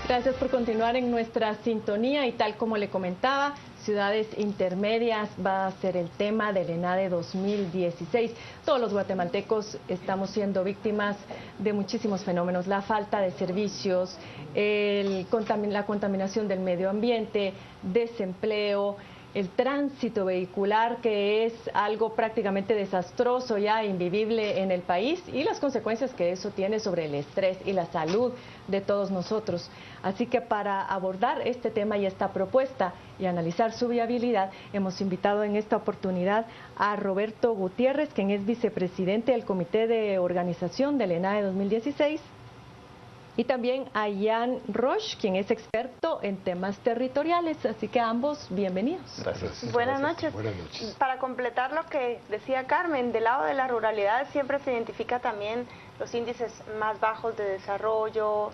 Gracias por continuar en nuestra sintonía y tal como le comentaba, ciudades intermedias va a ser el tema del ENADE 2016. Todos los guatemaltecos estamos siendo víctimas de muchísimos fenómenos, la falta de servicios, la contaminación del medio ambiente, desempleo, el tránsito vehicular, que es algo prácticamente desastroso, ya invivible en el país, y las consecuencias que eso tiene sobre el estrés y la salud de todos nosotros. Así que para abordar este tema y esta propuesta y analizar su viabilidad, hemos invitado en esta oportunidad a Roberto Gutiérrez, quien es vicepresidente del Comité de Organización del ENADE 2016, y también a Jan Roche, quien es experto en temas territoriales. Así que ambos, bienvenidos. Gracias. Buenas noches. Buenas noches. Para completar lo que decía Carmen, del lado de la ruralidad siempre se identifica también los índices más bajos de desarrollo,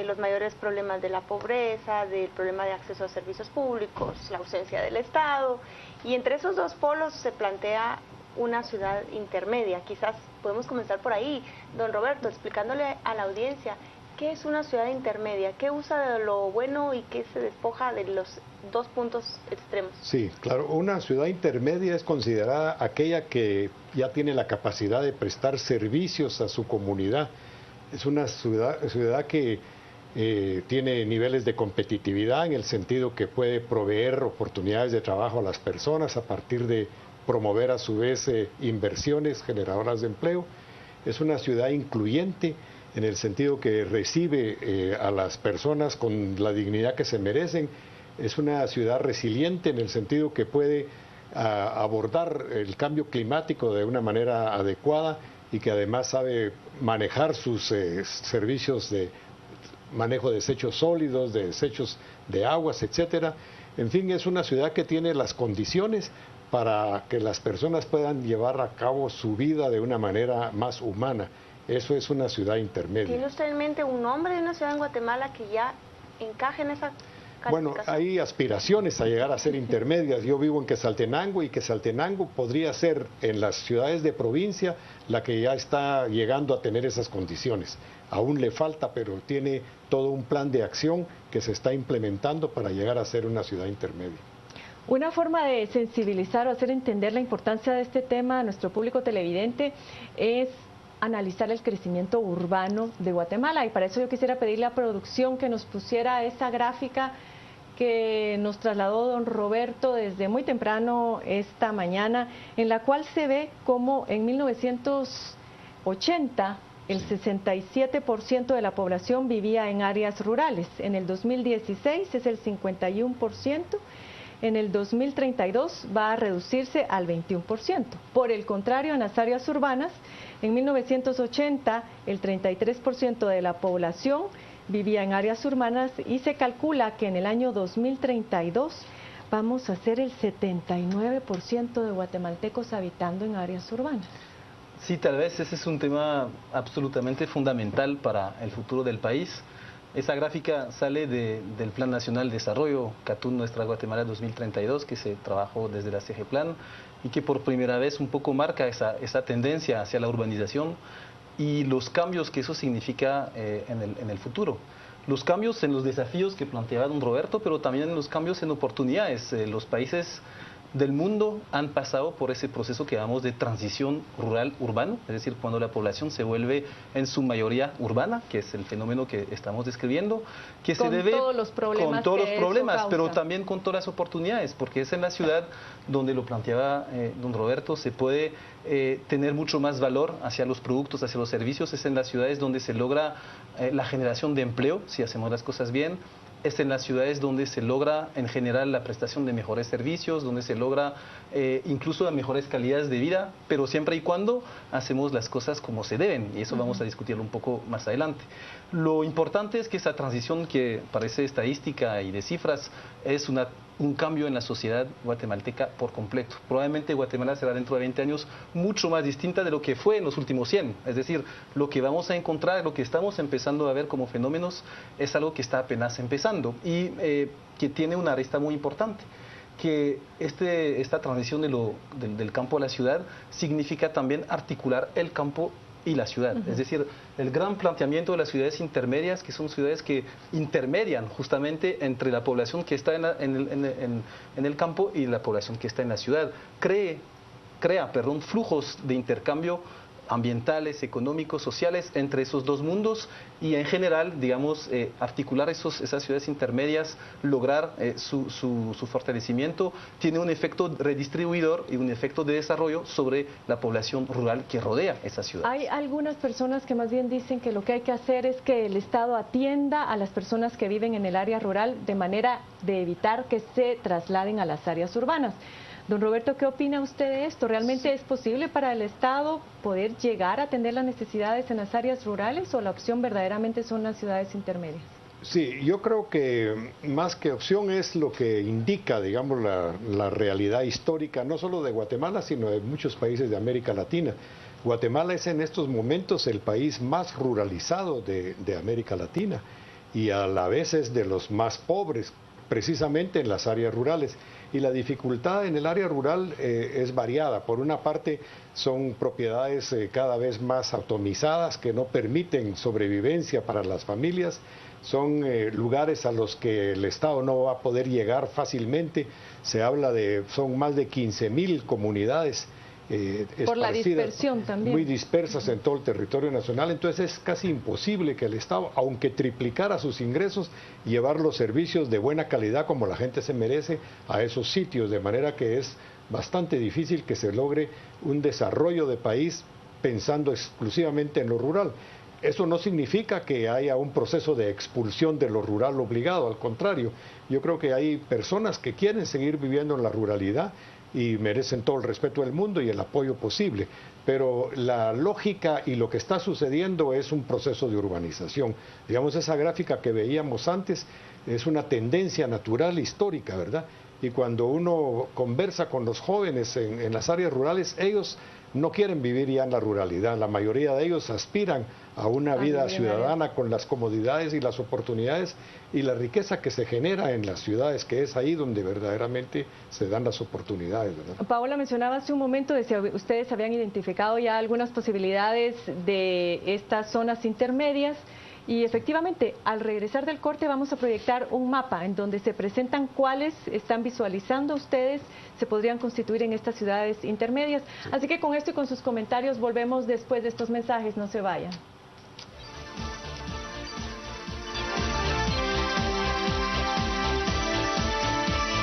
los mayores problemas de la pobreza, del problema de acceso a servicios públicos, la ausencia del Estado. Y entre esos dos polos se plantea una ciudad intermedia. Quizás podemos comenzar por ahí, don Roberto, explicándole a la audiencia ¿qué es una ciudad intermedia? ¿Qué usa de lo bueno y qué se despoja de los dos puntos extremos? Sí, claro, una ciudad intermedia es considerada aquella que ya tiene la capacidad de prestar servicios a su comunidad. Es una ciudad que tiene niveles de competitividad en el sentido que puede proveer oportunidades de trabajo a las personas a partir de promover a su vez inversiones generadoras de empleo. Es una ciudad incluyente en el sentido que recibe a las personas con la dignidad que se merecen. Es una ciudad resiliente en el sentido que puede abordar el cambio climático de una manera adecuada y que además sabe manejar sus servicios de manejo de desechos sólidos, de desechos de aguas, etcétera. En fin, es una ciudad que tiene las condiciones para que las personas puedan llevar a cabo su vida de una manera más humana. Eso es una ciudad intermedia. ¿Tiene usted en mente un nombre de una ciudad en Guatemala que ya encaje en esa calificación? Bueno, hay aspiraciones a llegar a ser intermedias. Yo vivo en Quetzaltenango y Quetzaltenango podría ser en las ciudades de provincia la que ya está llegando a tener esas condiciones. Aún le falta, pero tiene todo un plan de acción que se está implementando para llegar a ser una ciudad intermedia. Una forma de sensibilizar o hacer entender la importancia de este tema a nuestro público televidente es analizar el crecimiento urbano de Guatemala, y para eso yo quisiera pedirle a producción que nos pusiera esa gráfica que nos trasladó don Roberto desde muy temprano esta mañana, en la cual se ve como en 1980 el 67% de la población vivía en áreas rurales, en el 2016 es el 51%, en el 2032 va a reducirse al 21%. Por el contrario, en las áreas urbanas, en 1980 el 33% de la población vivía en áreas urbanas y se calcula que en el año 2032 vamos a ser el 79% de guatemaltecos habitando en áreas urbanas. Sí, tal vez ese es un tema absolutamente fundamental para el futuro del país. Esa gráfica sale del Plan Nacional de Desarrollo Catún Nuestra Guatemala 2032, que se trabajó desde la CG Plan y que por primera vez un poco marca esa tendencia hacia la urbanización y los cambios que eso significa en el futuro. Los cambios en los desafíos que planteaba don Roberto, pero también los cambios en oportunidades. Los países del mundo han pasado por ese proceso que llamamos de transición rural-urbano, es decir, cuando la población se vuelve en su mayoría urbana, que es el fenómeno que estamos describiendo, que se debe con todos los problemas, pero también con todas las oportunidades, porque es en la ciudad donde lo planteaba don Roberto, se puede tener mucho más valor hacia los productos, hacia los servicios, es en las ciudades donde se logra la generación de empleo, si hacemos las cosas bien. Es en las ciudades donde se logra en general la prestación de mejores servicios, donde se logra incluso las mejores calidades de vida, pero siempre y cuando hacemos las cosas como se deben, y eso vamos a discutirlo un poco más adelante. Lo importante es que esa transición, que parece estadística y de cifras, es un cambio en la sociedad guatemalteca por completo. Probablemente Guatemala será dentro de 20 años mucho más distinta de lo que fue en los últimos 100. Es decir, lo que vamos a encontrar, lo que estamos empezando a ver como fenómenos, es algo que está apenas empezando y que tiene una arista muy importante. Que esta transición del campo a la ciudad significa también articular el campo y la ciudad. Es decir, el gran planteamiento de las ciudades intermedias, que son ciudades que intermedian justamente entre la población que está en el campo y la población que está en la ciudad, crea flujos de intercambio ambientales, económicos, sociales entre esos dos mundos y en general, digamos, articular esas ciudades intermedias, lograr su fortalecimiento, tiene un efecto redistribuidor y un efecto de desarrollo sobre la población rural que rodea esa ciudad. Hay algunas personas que más bien dicen que lo que hay que hacer es que el Estado atienda a las personas que viven en el área rural de manera de evitar que se trasladen a las áreas urbanas. Don Roberto, ¿qué opina usted de esto? ¿Realmente es posible para el Estado poder llegar a atender las necesidades en las áreas rurales o la opción verdaderamente son las ciudades intermedias? Sí, yo creo que más que opción es lo que indica, digamos, la realidad histórica, no solo de Guatemala, sino de muchos países de América Latina. Guatemala es en estos momentos el país más ruralizado de América Latina y a la vez es de los más pobres, precisamente en las áreas rurales. Y la dificultad en el área rural es variada. Por una parte, son propiedades cada vez más atomizadas que no permiten sobrevivencia para las familias. Son lugares a los que el Estado no va a poder llegar fácilmente. Se habla son más de 15,000 comunidades por la dispersión también. Muy dispersas en todo el territorio nacional, entonces es casi imposible que el Estado, aunque triplicara sus ingresos, llevar los servicios de buena calidad como la gente se merece a esos sitios, de manera que es bastante difícil que se logre un desarrollo de país pensando exclusivamente en lo rural. Eso no significa que haya un proceso de expulsión de lo rural obligado, al contrario, yo creo que hay personas que quieren seguir viviendo en la ruralidad y merecen todo el respeto del mundo y el apoyo posible. Pero la lógica y lo que está sucediendo es un proceso de urbanización. Digamos, esa gráfica que veíamos antes es una tendencia natural histórica, ¿verdad? Y cuando uno conversa con los jóvenes en las áreas rurales, ellos no quieren vivir ya en la ruralidad. La mayoría de ellos aspiran a una vida ciudadana con las comodidades y las oportunidades y la riqueza que se genera en las ciudades, que es ahí donde verdaderamente se dan las oportunidades, ¿verdad? Paola mencionaba hace un momento de si ustedes habían identificado ya algunas posibilidades de estas zonas intermedias. Y efectivamente, al regresar del corte vamos a proyectar un mapa en donde se presentan cuáles están visualizando ustedes se podrían constituir en estas ciudades intermedias. Sí. Así que con esto y con sus comentarios volvemos después de estos mensajes, no se vayan.